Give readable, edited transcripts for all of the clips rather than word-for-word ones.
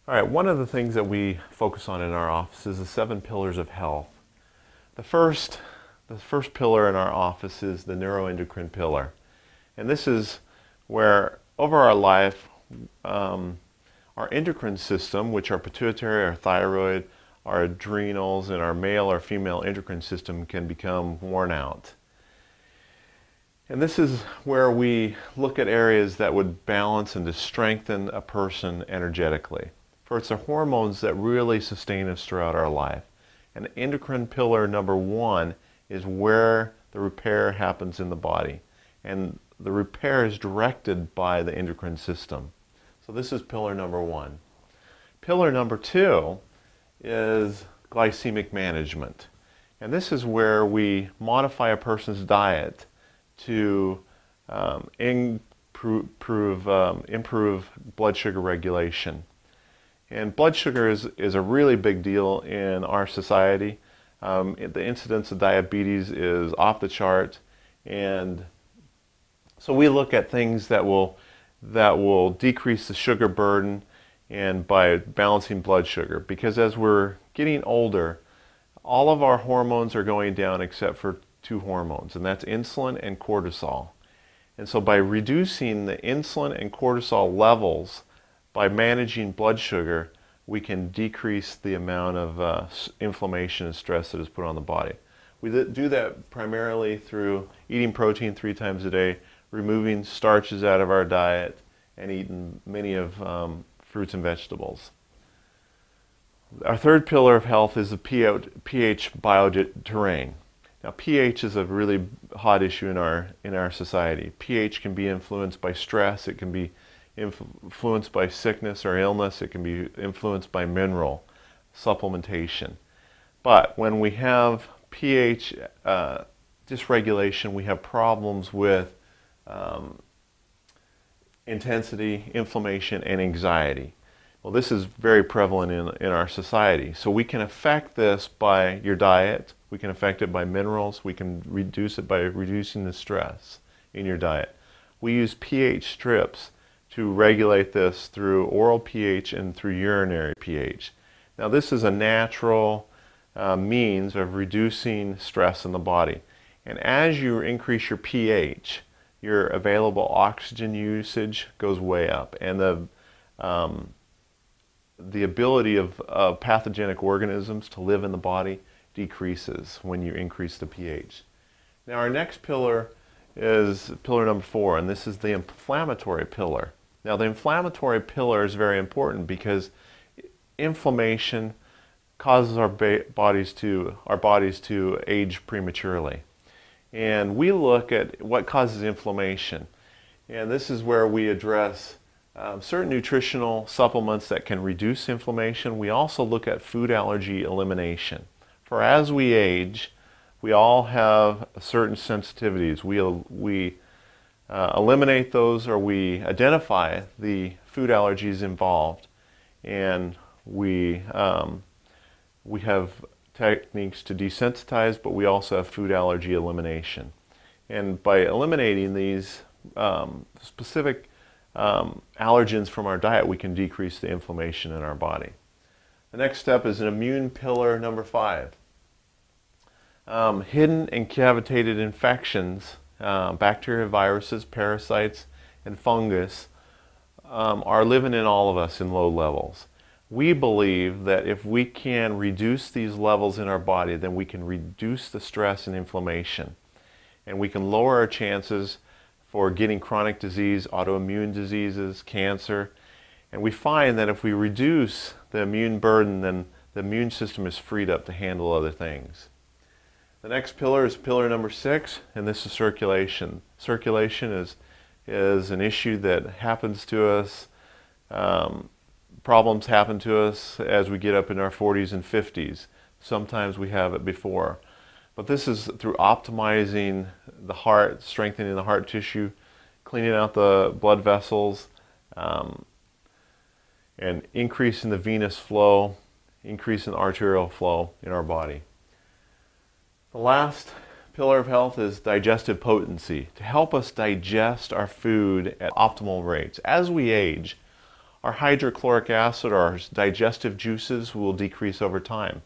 All right, one of the things that we focus on in our office is the 7 pillars of health. The first pillar in our office is the neuroendocrine pillar. And this is where over our life, our endocrine system, which our pituitary, our thyroid, our adrenals, and our male or female endocrine system can become worn out. And this is where we look at areas that would balance and to strengthen a person energetically. For it's the hormones that really sustain us throughout our life. And endocrine pillar number 1 is where the repair happens in the body. And the repair is directed by the endocrine system. So this is pillar number 1. Pillar number 2 is glycemic management. And this is where we modify a person's diet to improve blood sugar regulation. And blood sugar is a really big deal in our society. The incidence of diabetes is off the chart, and so we look at things that will decrease the sugar burden and by balancing blood sugar. Because as we're getting older, all of our hormones are going down except for 2 hormones, and that's insulin and cortisol. And so by reducing the insulin and cortisol levels, by managing blood sugar, we can decrease the amount of inflammation and stress that is put on the body. We do that primarily through eating protein 3 times a day, removing starches out of our diet, and eating many of fruits and vegetables. Our third pillar of health is the pH bioterrain. Now, pH is a really hot issue in our society. pH can be influenced by stress. It can be influenced by sickness or illness. It can be influenced by mineral supplementation. But when we have pH dysregulation, we have problems with intensity, inflammation, and anxiety. Well, this is very prevalent in our society. So we can affect this by your diet. We can affect it by minerals. We can reduce it by reducing the stress in your diet. We use pH strips to regulate this through oral pH and through urinary pH. Now, this is a natural means of reducing stress in the body. And as you increase your pH, your available oxygen usage goes way up, and the ability of pathogenic organisms to live in the body decreases when you increase the pH. Now, our next pillar is pillar number 4, and this is the inflammatory pillar. Now, the inflammatory pillar is very important because inflammation causes our bodies to age prematurely. And we look at what causes inflammation. And this is where we address certain nutritional supplements that can reduce inflammation. We also look at food allergy elimination. For as we age, we all have certain sensitivities. We eliminate those, or we identify the food allergies involved, and we have techniques to desensitize, but we also have food allergy elimination. And by eliminating these specific allergens from our diet, we can decrease the inflammation in our body. The next step is an immune pillar number 5. Hidden and cavitated infections, bacteria, viruses, parasites, and fungus are living in all of us in low levels. We believe that if we can reduce these levels in our body, then we can reduce the stress and inflammation. And we can lower our chances for getting chronic disease, autoimmune diseases, cancer. And we find that if we reduce the immune burden, then the immune system is freed up to handle other things. The next pillar is pillar number 6, and this is circulation. Circulation is an issue that happens to us. Problems happen to us as we get up in our 40s and 50s. Sometimes we have it before. But this is through optimizing the heart, strengthening the heart tissue, cleaning out the blood vessels, and increasing the venous flow, increasing the arterial flow in our body. The last pillar of health is digestive potency, to help us digest our food at optimal rates. As we age, our hydrochloric acid, our digestive juices will decrease over time.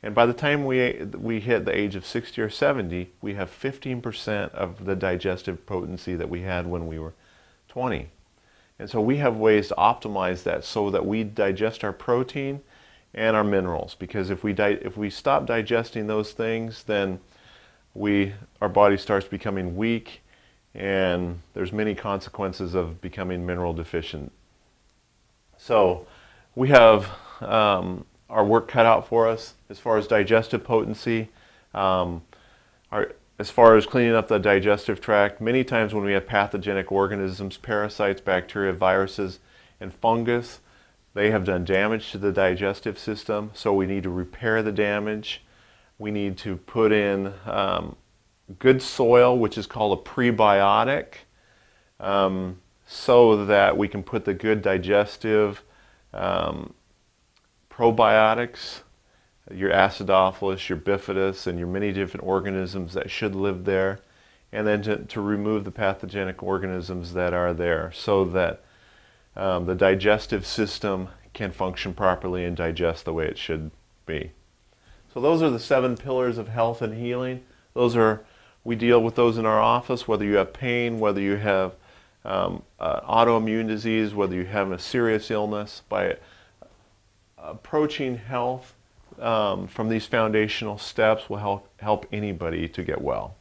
And by the time we hit the age of 60 or 70, we have 15% of the digestive potency that we had when we were 20. And so we have ways to optimize that so that we digest our protein and our minerals. Because if we stop digesting those things, then our body starts becoming weak, and there's many consequences of becoming mineral deficient. So we have our work cut out for us as far as digestive potency. As far as cleaning up the digestive tract, many times when we have pathogenic organisms, parasites, bacteria, viruses, and fungus, they have done damage to the digestive system, so we need to repair the damage. We need to put in good soil, which is called a prebiotic, so that we can put the good digestive probiotics, your acidophilus, your bifidus, and your many different organisms that should live there, and then to remove the pathogenic organisms that are there so that the digestive system can function properly and digest the way it should be. So those are the 7 pillars of health and healing. We deal with those in our office, whether you have pain, whether you have autoimmune disease, whether you have a serious illness. By approaching health from these foundational steps will help anybody to get well.